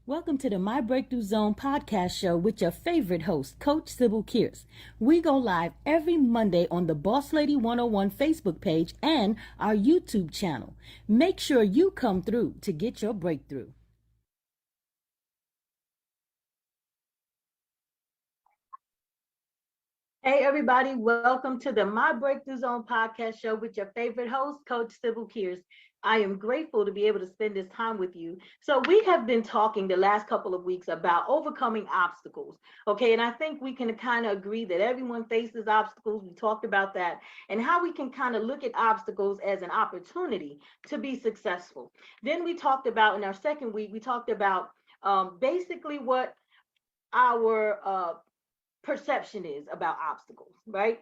Welcome to the My Breakthrough Zone podcast show with your favorite host, Coach Sybil Kears. We go live every Monday on the Boss Lady 101 Facebook page and our YouTube channel. Make sure you come through to get your breakthrough. Hey, everybody, welcome to the My Breakthrough Zone podcast show with your favorite host, Coach Sybil Kears. I am grateful to be able to spend this time with you. So, we have been talking the last couple of weeks about overcoming obstacles. Okay, and I think we can kind of agree that everyone faces obstacles. We talked about that and how we can kind of look at obstacles as an opportunity to be successful. Then we talked about in our second week, we talked about basically what our perception is about obstacles, right?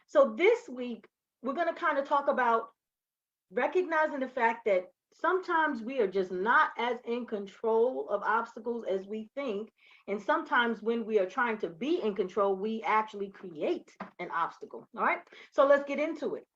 So this week, we're going to kind of talk about recognizing the fact that sometimes we are just not as in control of obstacles as we think. And sometimes when we are trying to be in control, we actually create an obstacle. All right. So let's get into it.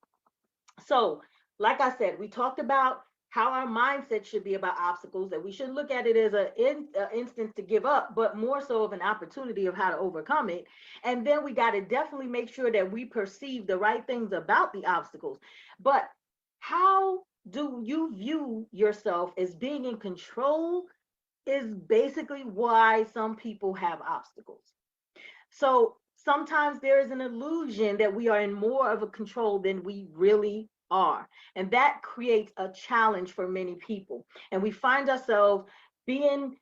So, like I said, we talked about how our mindset should be about obstacles, that we should look at it as an instance to give up, but more so of an opportunity of how to overcome it. And then we got to definitely make sure that we perceive the right things about the obstacles. But how do you view yourself as being in control is basically why some people have obstacles. So sometimes there is an illusion that we are in more of a control than we really are. And that creates a challenge for many people. And we find ourselves being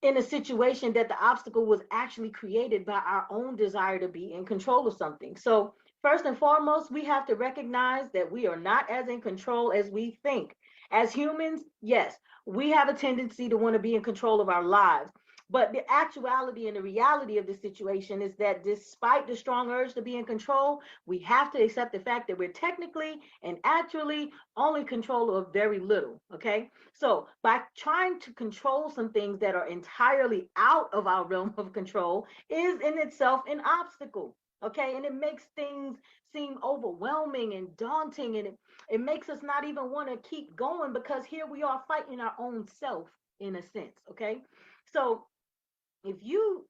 in a situation that the obstacle was actually created by our own desire to be in control of something. So, first and foremost, we have to recognize that we are not as in control as we think. As humans, yes, we have a tendency to want to be in control of our lives. But the actuality and the reality of the situation is that despite the strong urge to be in control, we have to accept the fact that we're technically and actually only control of very little. Okay. So by trying to control some things that are entirely out of our realm of control is in itself an obstacle. Okay. And it makes things seem overwhelming and daunting. And it makes us not even want to keep going because here we are fighting our own self in a sense. Okay. So if you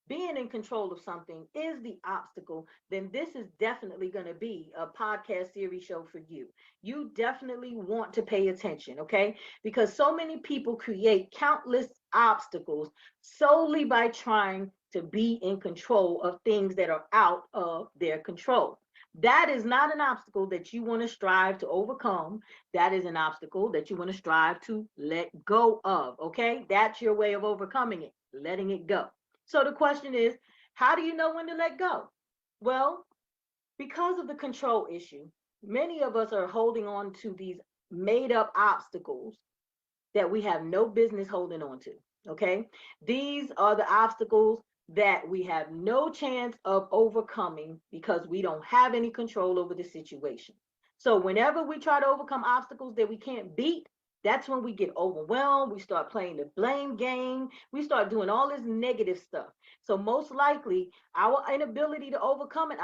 being in control of something is the obstacle, then this is definitely going to be a podcast series show for you. You definitely want to pay attention, okay? Because so many people create countless obstacles solely by trying to be in control of things that are out of their control. That is not an obstacle that you want to strive to overcome. That is an obstacle that you want to strive to let go of, okay? That's your way of overcoming it, letting it go. So the question is, how do you know when to let go? Well, because of the control issue, many of us are holding on to these made up obstacles that we have no business holding on to. Okay. These are the obstacles that we have no chance of overcoming because we don't have any control over the situation. So, whenever we try to overcome obstacles that we can't beat, that's when we get overwhelmed. We start playing the blame game. We start doing all this negative stuff. So, most likely, our inability to overcome an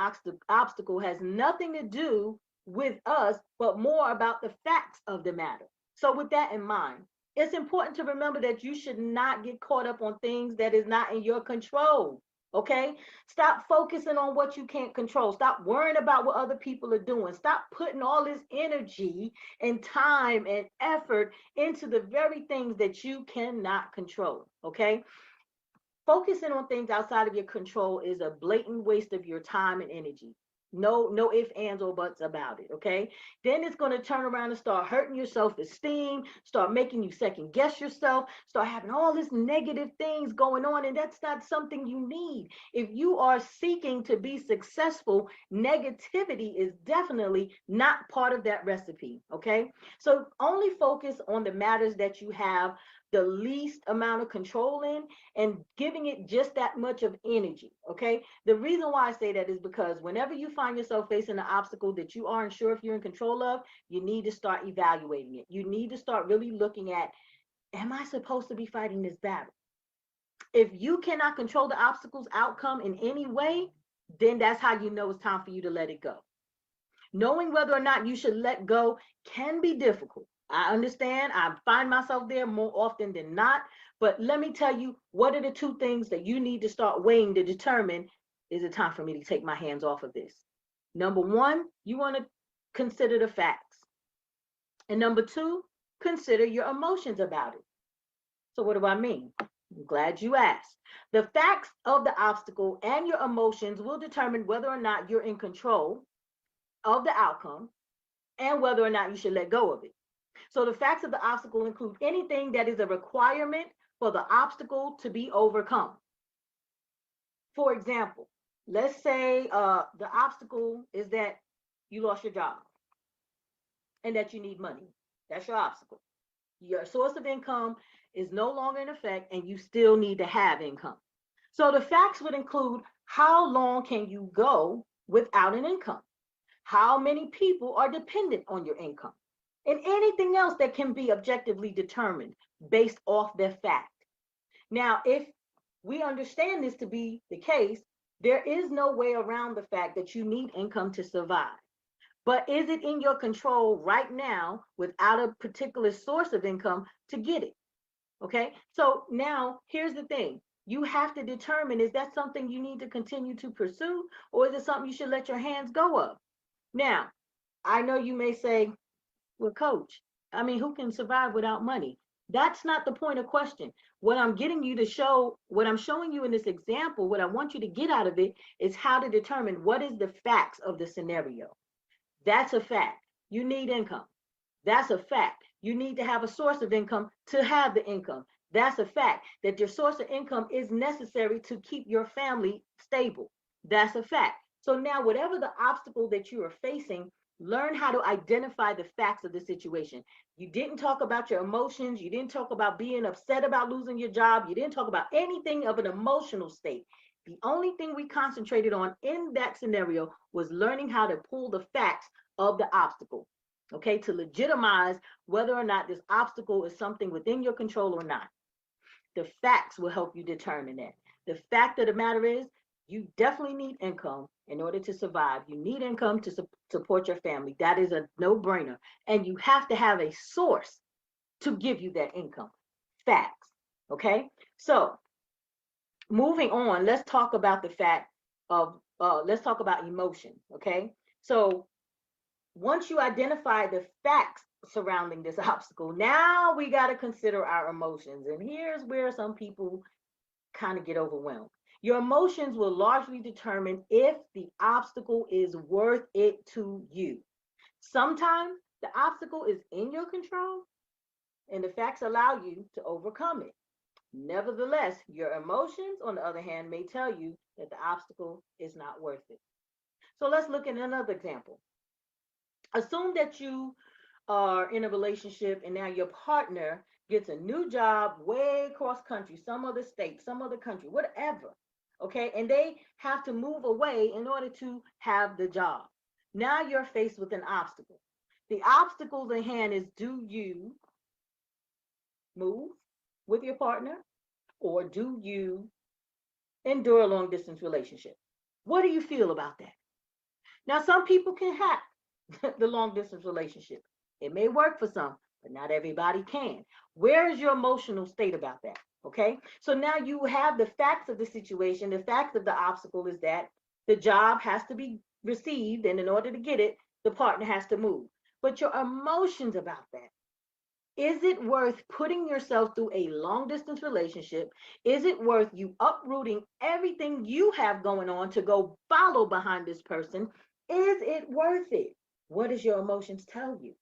obstacle has nothing to do with us, but more about the facts of the matter. So, with that in mind, it's important to remember that you should not get caught up on things that is not in your control. Okay. Stop focusing on what you can't control. Stop worrying about what other people are doing. Stop putting all this energy and time and effort into the very things that you cannot control. Okay. Focusing on things outside of your control is a blatant waste of your time and energy. No ifs, ands, or buts about it. Okay. Then it's going to turn around and start hurting your self-esteem, start making you second guess yourself, start having all this negative things going on. And that's not something you need. If you are seeking to be successful, negativity is definitely not part of that recipe. Okay. So only focus on the matters that you have the least amount of control in and giving it just that much of energy. Okay. The reason why I say that is because whenever you find yourself facing an obstacle that you aren't sure if you're in control of, you need to start evaluating it. You need to start really looking at, am I supposed to be fighting this battle? If you cannot control the obstacle's outcome in any way, then that's how you know it's time for you to let it go. Knowing whether or not you should let go can be difficult. I understand. I find myself there more often than not. But let me tell you, what are the two things that you need to start weighing to determine, is it time for me to take my hands off of this? Number one, you want to consider the facts. And number two, consider your emotions about it. So, what do I mean? I'm glad you asked. The facts of the obstacle and your emotions will determine whether or not you're in control of the outcome and whether or not you should let go of it. So the facts of the obstacle include anything that is a requirement for the obstacle to be overcome. For example, let's say the obstacle is that you lost your job and that you need money. That's your obstacle. Your source of income is no longer in effect and you still need to have income. So the facts would include, how long can you go without an income? How many people are dependent on your income? And anything else that can be objectively determined based off their fact. Now, if we understand this to be the case, there is no way around the fact that you need income to survive. But is it in your control right now without a particular source of income to get it? Okay, so now here's the thing. You have to determine, is that something you need to continue to pursue, or is it something you should let your hands go of? Now, I know you may say, well, coach, I mean, who can survive without money? That's not the point of question. What I'm getting you to show, what I'm showing you in this example, what I want you to get out of it is how to determine what is the facts of the scenario. That's a fact. You need income. That's a fact. You need to have a source of income to have the income. That's a fact. That your source of income is necessary to keep your family stable. That's a fact. So now, whatever the obstacle that you are facing, learn how to identify the facts of the situation. You didn't talk about your emotions. You didn't talk about being upset about losing your job. You didn't talk about anything of an emotional state. The only thing we concentrated on in that scenario was learning how to pull the facts of the obstacle, okay, to legitimize whether or not this obstacle is something within your control or not. The facts will help you determine that. The fact of the matter is, you definitely need income in order to survive. You need income to support your family. That is a no-brainer. And you have to have a source to give you that income. Facts. Okay? So, moving on, let's talk about the fact of, let's talk about emotion. Okay? So, once you identify the facts surrounding this obstacle, now we got to consider our emotions. And here's where some people kind of get overwhelmed. Your emotions will largely determine if the obstacle is worth it to you. Sometimes the obstacle is in your control and the facts allow you to overcome it. Nevertheless, your emotions, on the other hand, may tell you that the obstacle is not worth it. So let's look at another example. Assume that you are in a relationship and now your partner gets a new job way across country, some other state, some other country, whatever. Okay. And they have to move away in order to have the job. Now you're faced with an obstacle. The obstacle in hand is, do you move with your partner or do you endure a long distance relationship? What do you feel about that? Now, some people can have the long distance relationship. It may work for some, but not everybody can. Where is your emotional state about that? Okay. So now you have the facts of the situation. The facts of the obstacle is that the job has to be received, and in order to get it, the partner has to move. But your emotions about that, is it worth putting yourself through a long distance relationship? Is it worth you uprooting everything you have going on to go follow behind this person? Is it worth it? What does your emotions tell you?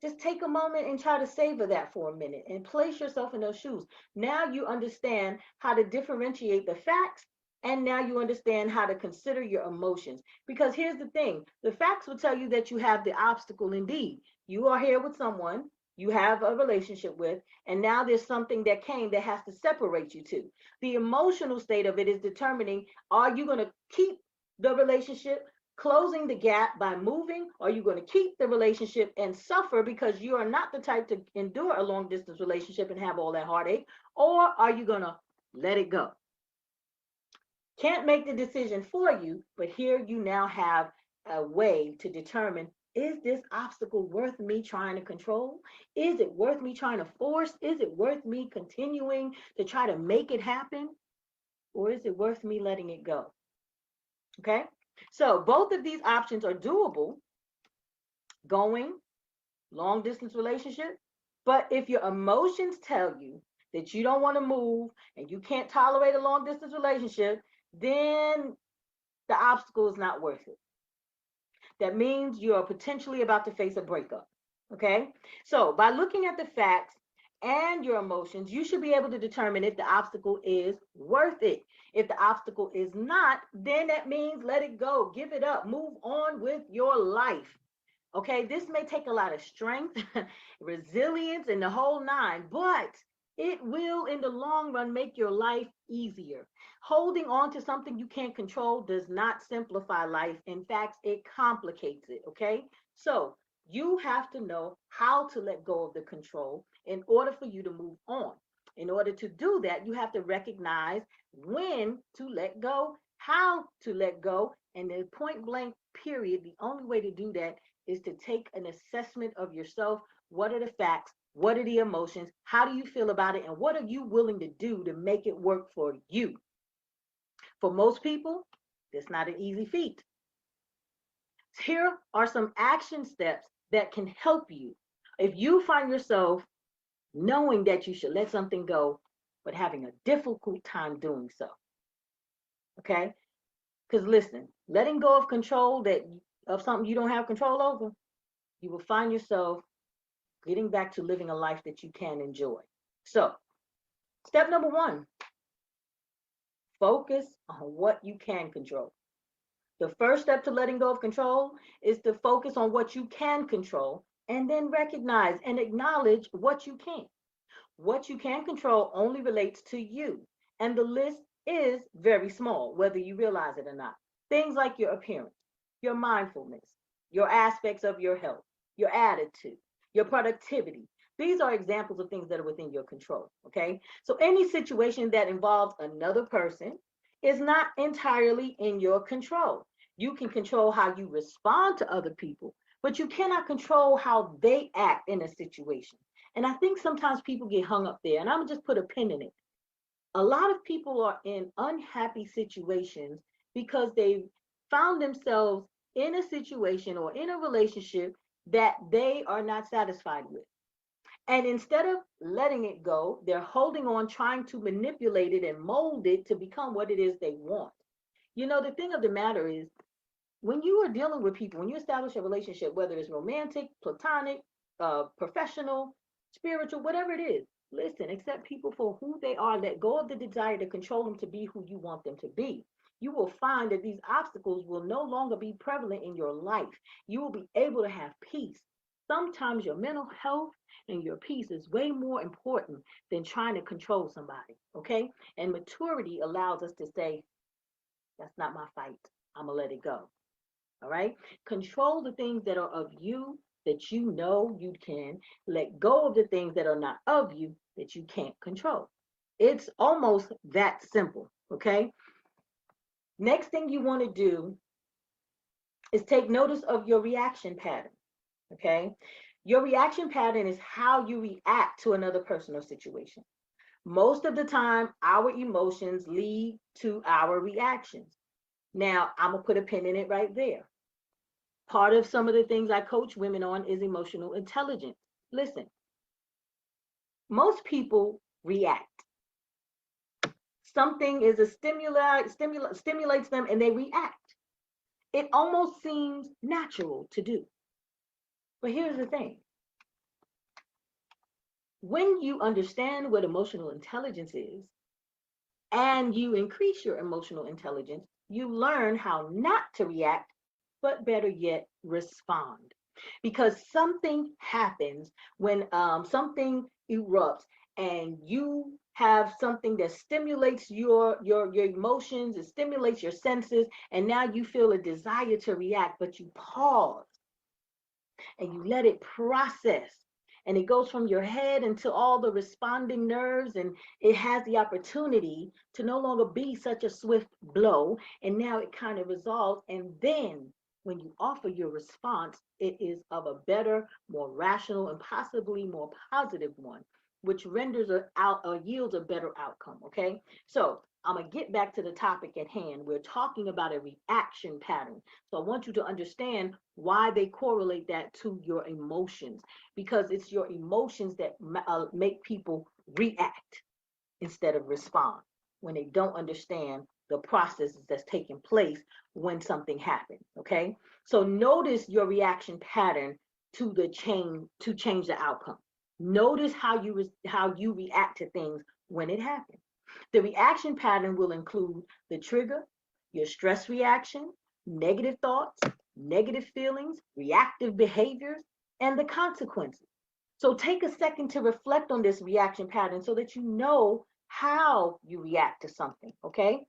Just take a moment and try to savor that for a minute and place yourself in those shoes. Now you understand how to differentiate the facts, and now you understand how to consider your emotions. Because here's the thing, the facts will tell you that you have the obstacle indeed. You are here with someone you have a relationship with, and now there's something that came that has to separate you two. The emotional state of it is determining, are you going to keep the relationship, closing the gap by moving? Or are you going to keep the relationship and suffer because you are not the type to endure a long distance relationship and have all that heartache? Or are you going to let it go? Can't make the decision for you, but here you now have a way to determine Is this obstacle worth me trying to control? Is it worth me trying to force? Is it worth me continuing to try to make it happen? Or is it worth me letting it go? Okay. So both of these options are doable, going long distance relationship. But if your emotions tell you that you don't want to move and you can't tolerate a long distance relationship, then the obstacle is not worth it. That means you are potentially about to face a breakup. Okay. So by looking at the facts and your emotions, you should be able to determine if the obstacle is worth it. If the obstacle is not, then that means let it go, give it up, move on with your life. Okay, this may take a lot of strength, resilience, and the whole nine, but it will, in the long run, make your life easier. Holding on to something you can't control does not simplify life. In fact, it complicates it. Okay, so you have to know how to let go of the control in order for you to move on. In order to do that, you have to recognize when to let go, how to let go, and the point blank period. The only way to do that is to take an assessment of yourself. What are the facts? What are the emotions? How do you feel about it? And what are you willing to do to make it work for you? For most people, it's not an easy feat. Here are some action steps that can help you. If you find yourself knowing that you should let something go, but having a difficult time doing so, okay? Because listen, letting go of control that of something you don't have control over, you will find yourself getting back to living a life that you can enjoy. So, step number one, focus on what you can control. The first step to letting go of control is to focus on what you can control and then recognize and acknowledge what you can't. What you can control only relates to you, and the list is very small, whether you realize it or not. Things like your appearance, your mindfulness, your aspects of your health, your attitude, your productivity. These are examples of things that are within your control. Okay. So any situation that involves another person is not entirely in your control. You can control how you respond to other people, but you cannot control how they act in a situation. And I think sometimes people get hung up there, and I'm gonna just put a pin in it. A lot of people are in unhappy situations because they've found themselves in a situation or in a relationship that they are not satisfied with. And instead of letting it go, they're holding on, trying to manipulate it and mold it to become what it is they want. You know, the thing of the matter is, when you are dealing with people, when you establish a relationship, whether it's romantic, platonic, professional, spiritual, whatever it is, listen, accept people for who they are. Let go of the desire to control them to be who you want them to be. You will find that these obstacles will no longer be prevalent in your life. You will be able to have peace. Sometimes your mental health and your peace is way more important than trying to control somebody. Okay. And maturity allows us to say, that's not my fight. I'm going to let it go. All right. Control the things that are of you that you know you can. Let go of the things that are not of you that you can't control. It's almost that simple. Okay. Next thing you want to do is take notice of your reaction pattern. Okay. Your reaction pattern is how you react to another person or situation. Most of the time, our emotions lead to our reactions. Now, I'm going to put a pin in it right there. Part of some of the things I coach women on is emotional intelligence. Listen, most people react. Something is a stimulates them and they react. It almost seems natural to do. But here's the thing. When you understand what emotional intelligence is and you increase your emotional intelligence, you learn how not to react, but better yet, respond. Because something happens when something erupts and you have something that stimulates your emotions, it stimulates your senses, and now you feel a desire to react, but you pause and you let it process. And it goes from your head into all the responding nerves, and it has the opportunity to no longer be such a swift blow. And now it kind of resolves. And then When you offer your response, it is of a better, more rational, and possibly more positive one, which renders or yields a better outcome. Okay, so I'm gonna get back to the topic at hand. We're talking about a reaction pattern. So I want you to understand why they correlate that to your emotions, because it's your emotions that make people react instead of respond when they don't understand the processes that's taking place when something happens. Okay, so notice your reaction pattern to change the outcome. Notice how you react to things when it happens. The reaction pattern will include the trigger, your stress reaction, negative thoughts, negative feelings, reactive behaviors, and the consequences. So take a second to reflect on this reaction pattern so that you know how you react to something, okay?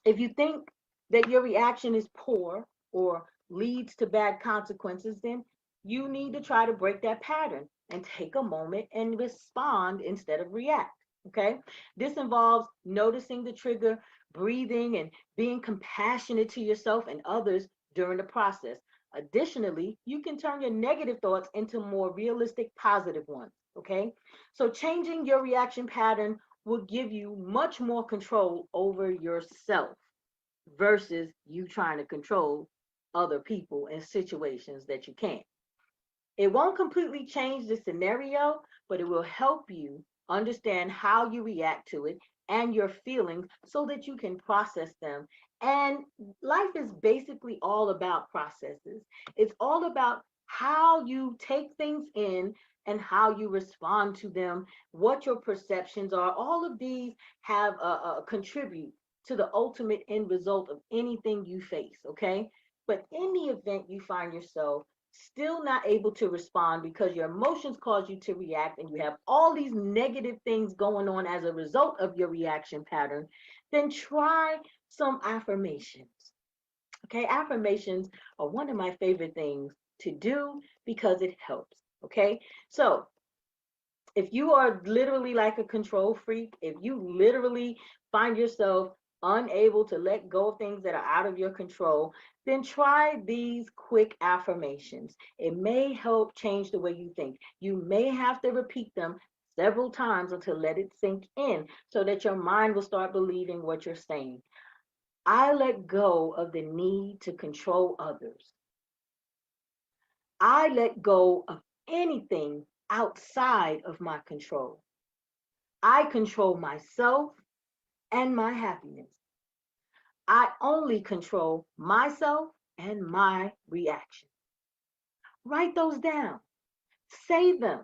If you think that your reaction is poor or leads to bad consequences, then you need to try to break that pattern and take a moment and respond instead of react, okay? This involves noticing the trigger, breathing, and being compassionate to yourself and others during the process. Additionally, you can turn your negative thoughts into more realistic, positive ones, okay? So changing your reaction pattern will give you much more control over yourself versus you trying to control other people and situations that you can't. It won't completely change the scenario, but it will help you understand how you react to it and your feelings so that you can process them. And life is basically all about processes. It's all about how you take things in and how you respond to them, what your perceptions are. All of these have contribute to the ultimate end result of anything you face, okay? But in the event you find yourself still not able to respond because your emotions cause you to react and you have all these negative things going on as a result of your reaction pattern, then try some affirmations. Okay, affirmations are one of my favorite things to do because it helps. Okay, so if you are literally like a control freak, if you literally find yourself unable to let go of things that are out of your control, then try these quick affirmations. It may help change the way you think. You may have to repeat them several times until let it sink in so that your mind will start believing what you're saying. I let go of the need to control others. I let go of anything outside of my control. I control myself and my happiness. I only control myself and my reaction. Write those down, say them.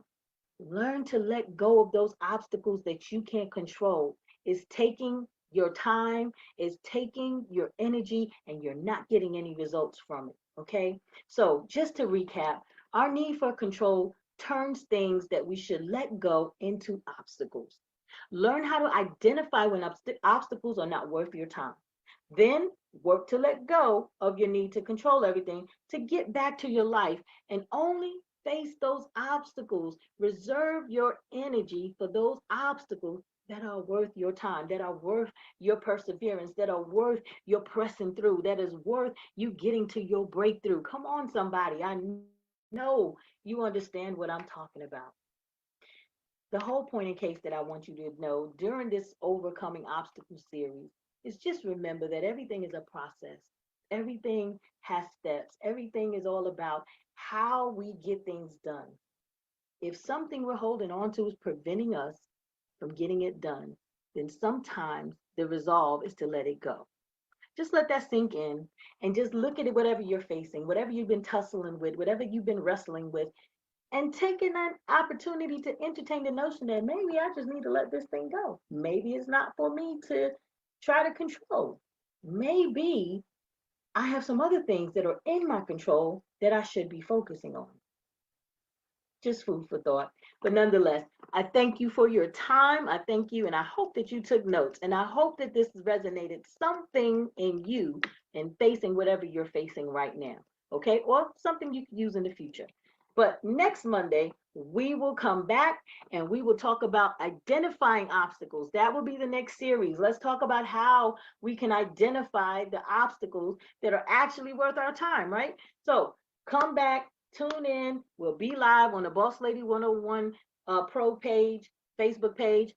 Learn to let go of those obstacles that you can't control. It's taking your time, it's taking your energy, and you're not getting any results from it. Okay? So, just to recap, our need for control turns things that we should let go into obstacles. Learn how to identify when obstacles are not worth your time. Then work to let go of your need to control everything to get back to your life and only face those obstacles. Reserve your energy for those obstacles that are worth your time, that are worth your perseverance, that are worth your pressing through, that is worth you getting to your breakthrough. Come on, somebody. I know you understand what I'm talking about. The whole point in case that I want you to know during this overcoming obstacles series is just remember that everything is a process. Everything has steps. Everything is all about how we get things done. If something we're holding on to is preventing us from getting it done, then sometimes the resolve is to let it go. Just let that sink in and just look at it, whatever you're facing, whatever you've been tussling with, whatever you've been wrestling with, and taking that opportunity to entertain the notion that maybe I just need to let this thing go. Maybe it's not for me to try to control. Maybe I have some other things that are in my control that I should be focusing on. Just food for thought. But nonetheless, I thank you for your time. I thank you, and I hope that you took notes. And I hope that this resonated something in you in facing whatever you're facing right now. Okay, or something you could use in the future. But next Monday, we will come back and we will talk about identifying obstacles. That will be the next series. Let's talk about how we can identify the obstacles that are actually worth our time, right? So come back, tune in. We'll be live on the Boss Lady 101 Pro page, Facebook page.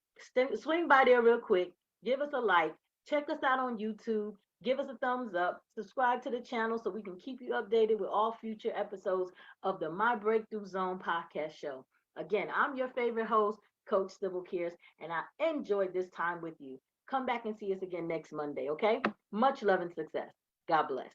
Swing by there real quick. Give us a like. Check us out on YouTube. Give us a thumbs up. Subscribe to the channel so we can keep you updated with all future episodes of the My Breakthrough Zone podcast show. Again, I'm your favorite host, Coach Sybil Kears, and I enjoyed this time with you. Come back and see us again next Monday, okay? Much love and success. God bless.